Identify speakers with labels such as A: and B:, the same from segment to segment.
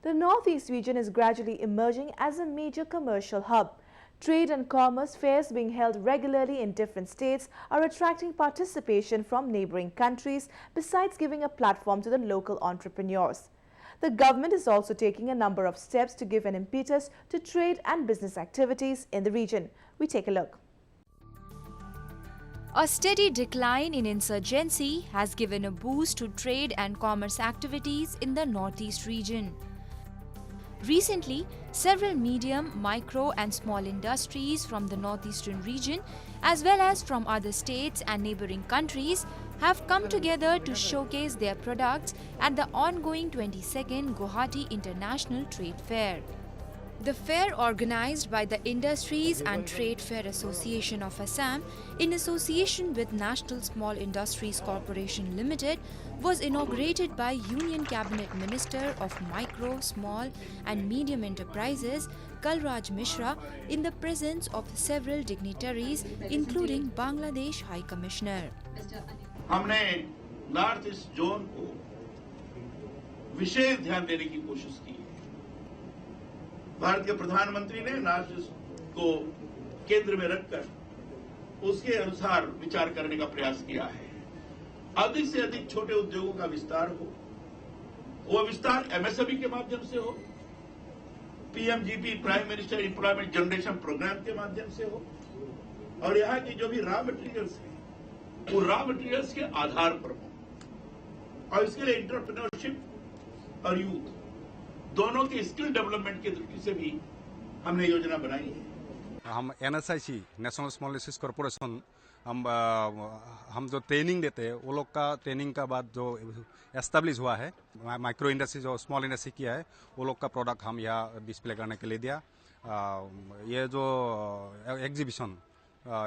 A: The Northeast region is gradually emerging as a major commercial hub. Trade and commerce fairs being held regularly in different states are attracting participation from neighboring countries, besides giving a platform to the local entrepreneurs. The government is also taking a number of steps to give an impetus to trade and business activities in the region. We take a look.
B: A steady decline in insurgency has given a boost to trade and commerce activities in the Northeast region. Recently, several medium, micro and small industries from the Northeastern region as well as from other states and neighboring countries have come together to showcase their products at the ongoing 22nd Guwahati International Trade Fair. The fair, organized by the Industries and Trade Fair Association of Assam in association with National Small Industries Corporation Limited, was inaugurated by Union Cabinet Minister of Micro, Small and Medium Enterprises Kalraj Mishra in the presence of several dignitaries including Bangladesh High Commissioner.
C: हमने north east zone को विशेष ध्यान देने की कोशिश की है। भारत के प्रधानमंत्री ने नॉर्थ ईस्ट को केंद्र में रखकर उसके अनुसार विचार करने का प्रयास किया है। अधिक से अधिक छोटे उद्योगों का विस्तार हो, वो विस्तार एमएसएमई के माध्यम से हो, PMGP prime minister employment generation programme के माध्यम से हो, और यहाँ की जो भी रॉ मटेरियल्स है वो रॉ मटेरियल्स के आधार पर हो, और इसके लिए एंटरप्रेन्योरशिप और यूथ दोनों के स्किल डेवलपमेंट की दृष्टि से भी हमने योजना बनाई है।
D: हम NSIC national small industries corporation हम जो ट्रेनिंग देते हैं वो लोग का ट्रेनिंग का बाद जो एस्टेब्लिश हुआ है माइक्रो इंडस्ट्री जो स्मॉल इंडस्ट्री किया है वो लोग का प्रोडक्ट हम यहाँ डिस्प्ले करने के लिए दिया। ये जो एग्जीबिशन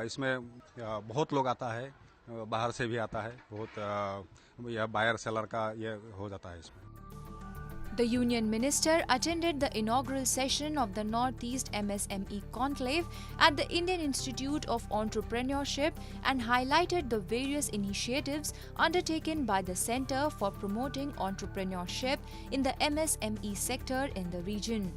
D: इसमें बहुत लोग आता है, बाहर से भी आता है, बहुत यह बायर सेलर का ये हो जाता है इसमें।
B: The Union Minister attended the inaugural session of the Northeast MSME Conclave at the Indian Institute of Entrepreneurship and highlighted the various initiatives undertaken by the Centre for Promoting Entrepreneurship in the MSME sector in the region.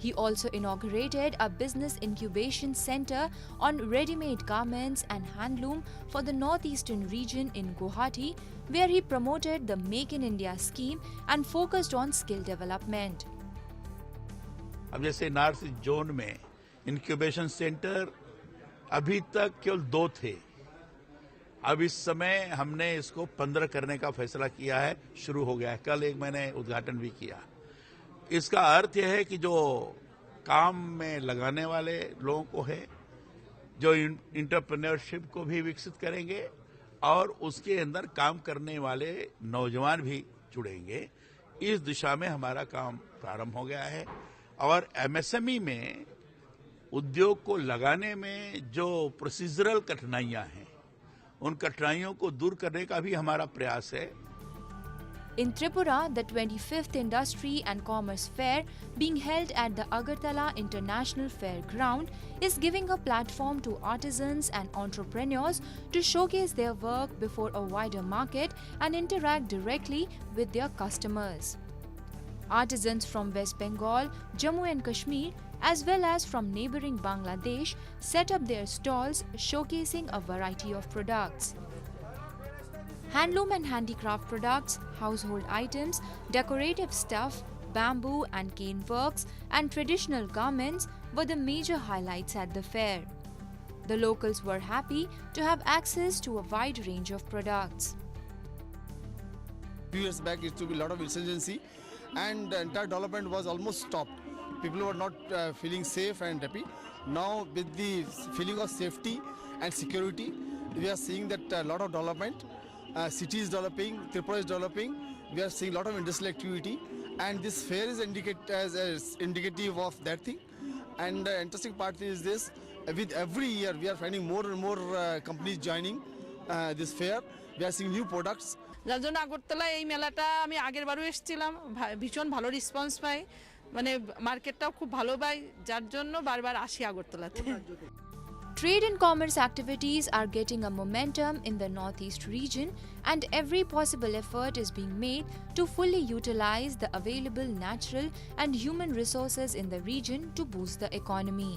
B: He also inaugurated a business incubation center on ready-made garments and handloom for the northeastern region in Guwahati, where he promoted the Make in India scheme and focused on skill development.
C: अब जैसे north zone में incubation centre अभी तक केवल 2 थे, अब इस समय हमने इसको 15 करने का फैसला किया है, शुरू हो गया है। कल एक मैंने उद्घाटन भी किया। इसका अर्थ यह है कि जो काम में लगाने वाले लोगों को है, जो इंटरप्रेन्योरशिप को भी विकसित करेंगे और उसके अंदर काम करने वाले नौजवान भी जुड़ेंगे, इस दिशा में हमारा काम प्रारंभ हो गया है। और एमएसएमई में उद्योग को लगाने में जो प्रोसीजरल कठिनाइयां हैं, उन कठिनाइयों को दूर करने का भी हमारा प्रयास है।
B: In Tripura, the 25th Industry and Commerce Fair, being held at the Agartala International Fairground, is giving a platform to artisans and entrepreneurs to showcase their work before a wider market and interact directly with their customers. Artisans from West Bengal, Jammu and Kashmir, as well as from neighboring Bangladesh, set up their stalls showcasing a variety of products. Handloom and handicraft products, household items, decorative stuff, bamboo and cane works, and traditional garments were the major highlights at the fair. The locals were happy to have access to a wide range of products.
E: Few years back, it used to be a lot of insurgency, and the entire development was almost stopped. People were not feeling safe and happy. Now, with the feeling of safety and security, we are seeing that a lot of development. City is developing, Tripura is developing. We are seeing a lot of industrial activity, and this fair is indicative of that thing. And the interesting part is this: with every year, we are finding more and more companies joining this fair. We are seeing new products.
F: যার জন্য আগরতলা এই মেলাটা আমি আগের বারও এসেছিলাম, ভীষণ ভালো রেসপন্স পাই, মানে মার্কেটটাও খুব ভালো পাই, যার জন্য বারবার আসি আগরতলাতে।
B: Trade and commerce activities are getting a momentum in the Northeast region, and every possible effort is being made to fully utilize the available natural and human resources in the region to boost the economy.